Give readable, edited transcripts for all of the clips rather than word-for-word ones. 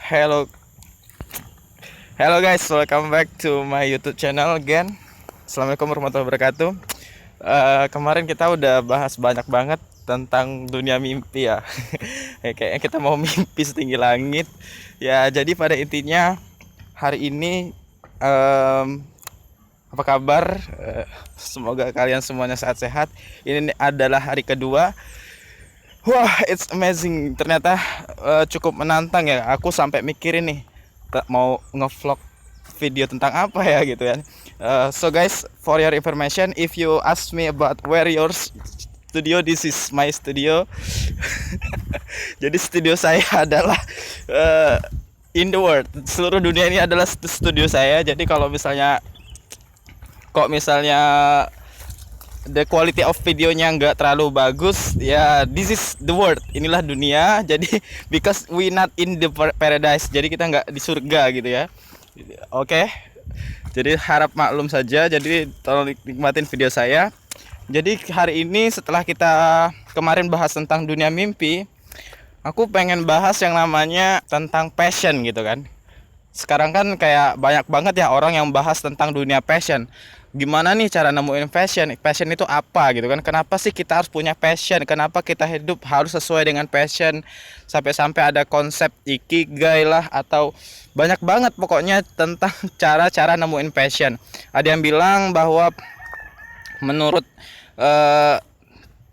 Hello, hello guys, welcome back to my YouTube channel again. Assalamualaikum warahmatullahi wabarakatuh. Kemarin kita udah bahas banyak banget tentang dunia mimpi ya. Kayaknya kita mau mimpi setinggi langit. Ya, jadi pada intinya hari ini apa kabar? Semoga kalian semuanya sehat-sehat. Ini adalah hari kedua. Wah, it's amazing. Ternyata cukup menantang ya. Aku sampai mikirin nih, mau ngevlog video tentang apa ya gitu kan. So guys, for your information, if you ask me about where your studio, this is my studio. Jadi studio saya adalah in the world. Seluruh dunia ini adalah studio saya. Jadi kalau misalnya the quality of videonya nggak terlalu bagus ya, this is the world, inilah dunia. Jadi because we not in the paradise, jadi kita nggak di surga gitu ya. Oke, jadi harap maklum saja. Jadi tolong nikmatin video saya. Jadi hari ini setelah kita kemarin bahas tentang dunia mimpi, aku pengen bahas yang namanya tentang passion gitu kan. Sekarang kan kayak banyak banget ya orang yang bahas tentang dunia passion. Gimana nih cara nemuin passion? Passion itu apa gitu kan? Kenapa sih kita harus punya passion? Kenapa kita hidup harus sesuai dengan passion? Sampai-sampai ada konsep ikigai lah, atau banyak banget pokoknya tentang cara-cara nemuin passion. Ada yang bilang bahwa menurut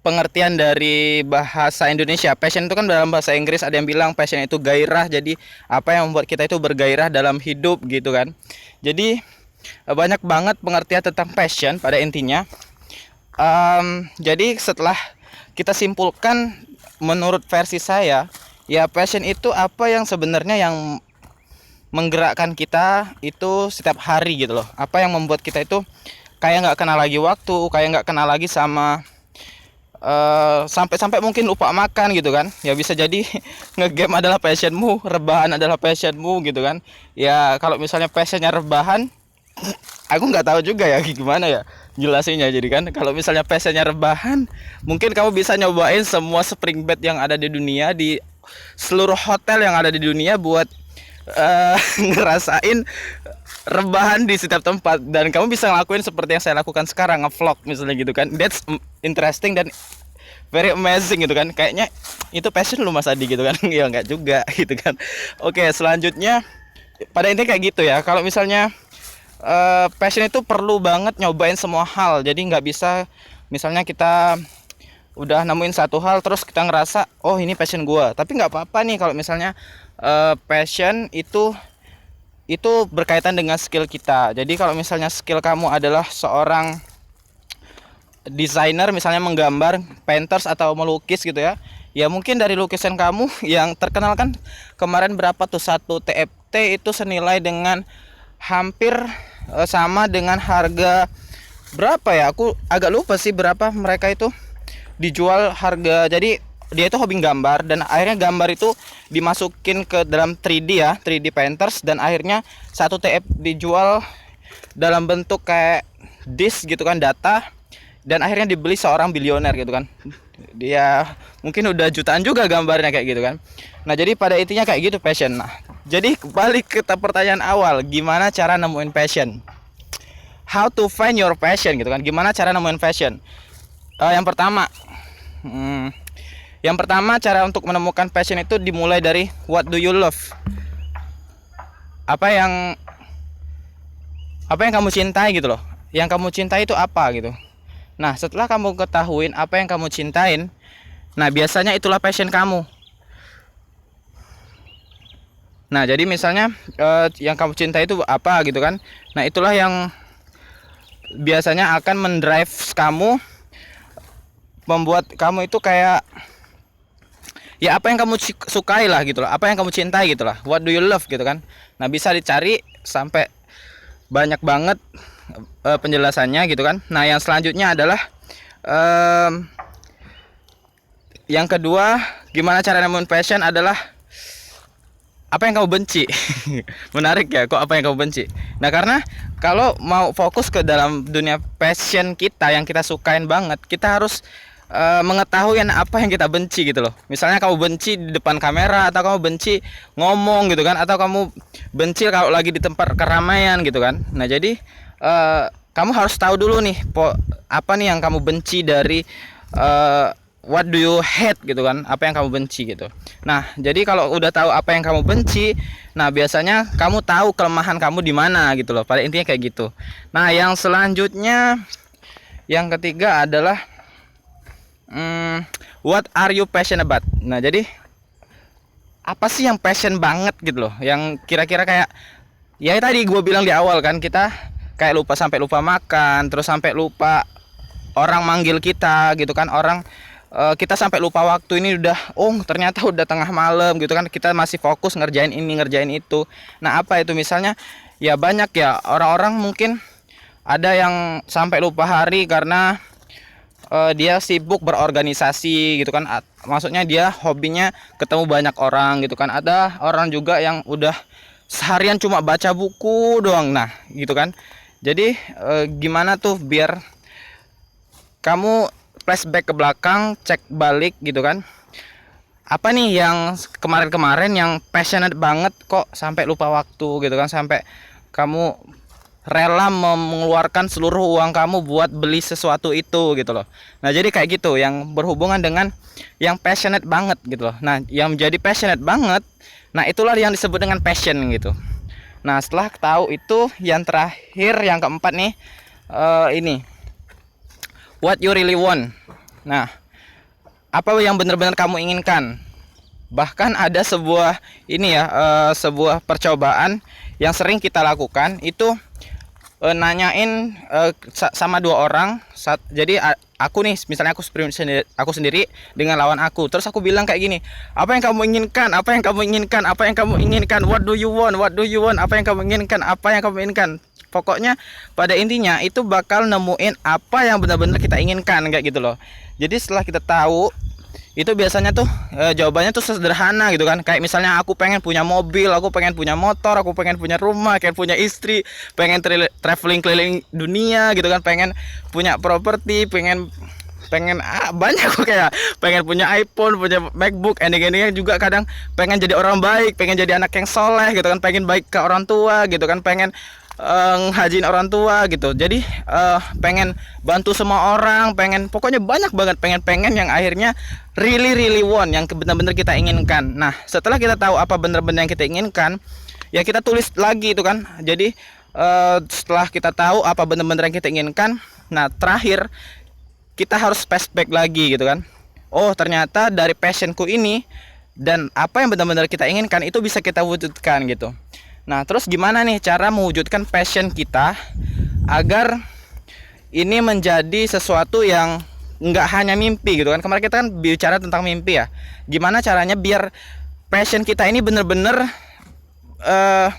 pengertian dari bahasa Indonesia, passion itu kan dalam bahasa Inggris, ada yang bilang passion itu gairah. Jadi apa yang membuat kita itu bergairah dalam hidup gitu kan. Jadi banyak banget pengertian tentang passion pada intinya. Jadi setelah kita simpulkan, menurut versi saya ya, passion itu apa yang sebenarnya yang menggerakkan kita itu setiap hari gitu loh. Apa yang membuat kita itu kayak nggak kenal lagi waktu, kayak nggak kenal lagi sama sampai-sampai mungkin lupa makan gitu kan. Ya bisa jadi ngegame adalah passionmu, rebahan adalah passionmu gitu kan. Ya kalau misalnya passionnya rebahan, aku nggak tahu juga ya gimana ya jelasinnya. Jadi kan kalau misalnya passionnya rebahan, mungkin kamu bisa nyobain semua spring bed yang ada di dunia, di seluruh hotel yang ada di dunia, buat ngerasain rebahan di setiap tempat. Dan kamu bisa ngelakuin seperti yang saya lakukan sekarang, ngevlog misalnya gitu kan. That's interesting dan very amazing gitu kan. Kayaknya itu passion lu Mas Adi gitu kan. Ya nggak juga gitu kan. Oke, selanjutnya pada intinya kayak gitu ya. Kalau misalnya passion itu perlu banget nyobain semua hal. Jadi nggak bisa misalnya kita udah nemuin satu hal terus kita ngerasa oh ini passion gua, tapi nggak apa-apa nih kalau misalnya passion itu berkaitan dengan skill kita. Jadi kalau misalnya skill kamu adalah seorang desainer, misalnya menggambar, painters atau melukis gitu ya, ya mungkin dari lukisan kamu yang terkenal kan kemarin berapa tuh, satu TFT itu senilai dengan hampir sama dengan harga berapa ya, aku agak lupa sih berapa mereka itu dijual harga. Jadi dia itu hobi gambar dan akhirnya gambar itu dimasukin ke dalam 3D ya, 3D painters, dan akhirnya satu TF dijual dalam bentuk kayak disk gitu kan, data, dan akhirnya dibeli seorang bilioner gitu kan. Dia mungkin udah jutaan juga gambarnya kayak gitu kan. Nah jadi pada intinya kayak gitu passion. Nah jadi balik ke pertanyaan awal, gimana cara nemuin passion? How to find your passion gitu kan? Gimana cara nemuin passion? Yang pertama cara untuk menemukan passion itu dimulai dari what do you love? Apa yang kamu cintai gitu loh. Yang kamu cintai itu apa gitu. Nah, setelah kamu ketahuin apa yang kamu cintain, nah biasanya itulah passion kamu. Nah, jadi misalnya yang kamu cintai itu apa gitu kan. Nah, itulah yang biasanya akan mendrive kamu, membuat kamu itu kayak ya apa yang kamu sukai lah gitu loh, apa yang kamu cintai gitu lah, what do you love gitu kan. Nah bisa dicari sampai banyak banget penjelasannya gitu kan. Nah yang selanjutnya adalah yang kedua, gimana cara nemuin passion adalah apa yang kamu benci. Menarik ya, kok apa yang kamu benci. Nah karena kalau mau fokus ke dalam dunia passion kita yang kita sukain banget, kita harus mengetahui apa yang kita benci gitu loh. Misalnya kamu benci di depan kamera, atau kamu benci ngomong gitu kan, atau kamu benci kalau lagi di tempat keramaian gitu kan. Nah jadi kamu harus tahu dulu nih apa nih yang kamu benci dari what do you hate gitu kan, apa yang kamu benci gitu. Nah jadi kalau udah tahu apa yang kamu benci, nah biasanya kamu tahu kelemahan kamu di mana gitu loh. Pada intinya kayak gitu. Nah yang selanjutnya, yang ketiga adalah what are you passionate about? Nah jadi apa sih yang passion banget gitu loh, yang kira-kira kayak ya tadi gue bilang di awal kan, kita kayak sampai lupa makan, terus sampai lupa orang manggil kita gitu kan, kita sampai lupa waktu, ini udah ternyata udah tengah malam gitu kan, kita masih fokus ngerjain ini ngerjain itu. Nah apa itu, misalnya ya banyak ya orang-orang mungkin ada yang sampai lupa hari karena dia sibuk berorganisasi gitu kan, maksudnya dia hobinya ketemu banyak orang gitu kan. Ada orang juga yang udah seharian cuma baca buku doang, nah gitu kan. Jadi gimana tuh biar kamu flashback ke belakang, cek balik gitu kan, apa nih yang kemarin-kemarin yang passionate banget kok sampai lupa waktu gitu kan, sampai kamu rela mengeluarkan seluruh uang kamu buat beli sesuatu itu gitu loh. Nah jadi kayak gitu yang berhubungan dengan yang passionate banget gitu loh. Nah yang menjadi passionate banget, nah itulah yang disebut dengan passion gitu. Nah setelah tahu itu, yang terakhir yang keempat nih, ini what you really want. Nah apa yang benar-benar kamu inginkan. Bahkan ada sebuah sebuah percobaan yang sering kita lakukan itu, nanyain sama dua orang. Jadi aku nih, misalnya aku sendiri dengan lawan aku, terus aku bilang kayak gini, apa yang kamu inginkan, apa yang kamu inginkan, apa yang kamu inginkan, what do you want, what do you want, apa yang kamu inginkan, apa yang kamu inginkan. Pokoknya pada intinya itu bakal nemuin apa yang benar-benar kita inginkan kayak gitu loh. Jadi setelah kita tahu itu, biasanya tuh jawabannya tuh sederhana gitu kan. Kayak misalnya aku pengen punya mobil, aku pengen punya motor, aku pengen punya rumah, pengen punya istri, pengen traveling keliling dunia gitu kan, pengen punya properti, pengen banyak kok, kayak pengen punya iPhone, punya MacBook, ending-endingnya juga kadang pengen jadi orang baik, pengen jadi anak yang soleh gitu kan, pengen baik ke orang tua gitu kan, pengen nghajiin orang tua gitu. Jadi pengen bantu semua orang, pokoknya banyak banget pengen yang akhirnya really want, yang benar-benar kita inginkan. Nah setelah kita tahu apa benar-benar yang kita inginkan, ya kita tulis lagi itu kan. Jadi setelah kita tahu apa benar-benar yang kita inginkan, nah terakhir kita harus flashback lagi gitu kan. Oh ternyata dari passionku ini dan apa yang benar-benar kita inginkan itu bisa kita wujudkan gitu. Nah terus gimana nih cara mewujudkan passion kita agar ini menjadi sesuatu yang nggak hanya mimpi gitu kan. Kemarin kita kan bicara tentang mimpi ya. Gimana caranya biar passion kita ini bener-bener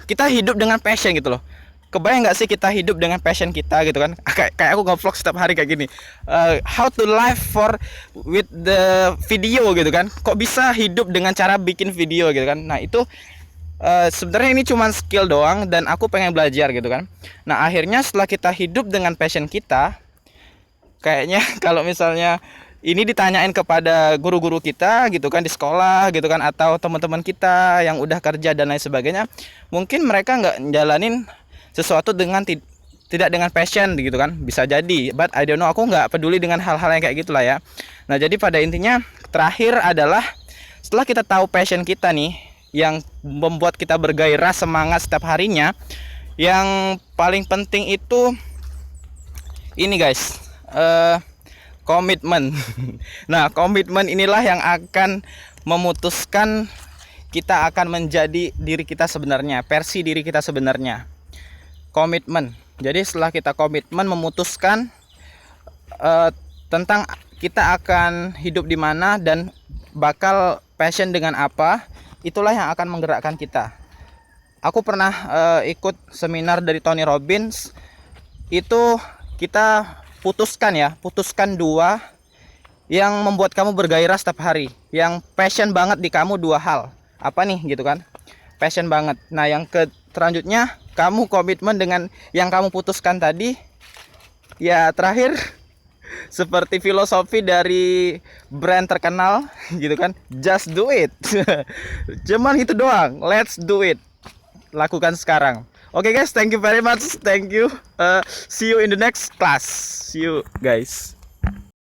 kita hidup dengan passion gitu loh. Kebayang nggak sih kita hidup dengan passion kita gitu kan? Kayak aku nge-vlog setiap hari kayak gini, how to live with the video gitu kan. Kok bisa hidup dengan cara bikin video gitu kan. Nah itu sebenarnya ini cuma skill doang dan aku pengen belajar gitu kan. Nah akhirnya setelah kita hidup dengan passion kita, kayaknya kalau misalnya ini ditanyain kepada guru-guru kita gitu kan di sekolah gitu kan, atau teman-teman kita yang udah kerja dan lain sebagainya, mungkin mereka nggak jalanin sesuatu dengan tidak dengan passion gitu kan, bisa jadi. But I don't know, aku nggak peduli dengan hal-hal yang kayak gitulah ya. Nah jadi pada intinya terakhir adalah setelah kita tahu passion kita nih, yang membuat kita bergairah semangat setiap harinya, yang paling penting itu ini guys, komitmen. Nah komitmen inilah yang akan memutuskan kita akan menjadi diri kita sebenarnya, versi diri kita sebenarnya. Komitmen. Jadi setelah kita komitmen memutuskan tentang kita akan hidup di mana dan bakal passion dengan apa, itulah yang akan menggerakkan kita. Aku pernah ikut seminar dari Tony Robbins. Itu kita putuskan dua yang membuat kamu bergairah setiap hari, yang passion banget di kamu, dua hal. Apa nih gitu kan? Passion banget. Nah yang selanjutnya kamu komitmen dengan yang kamu putuskan tadi. Ya terakhir Seperti filosofi dari brand terkenal gitu kan, just do it. Cuman itu doang, let's do it. Lakukan sekarang. Oke guys, thank you very much, thank you. See you in the next class. See you guys.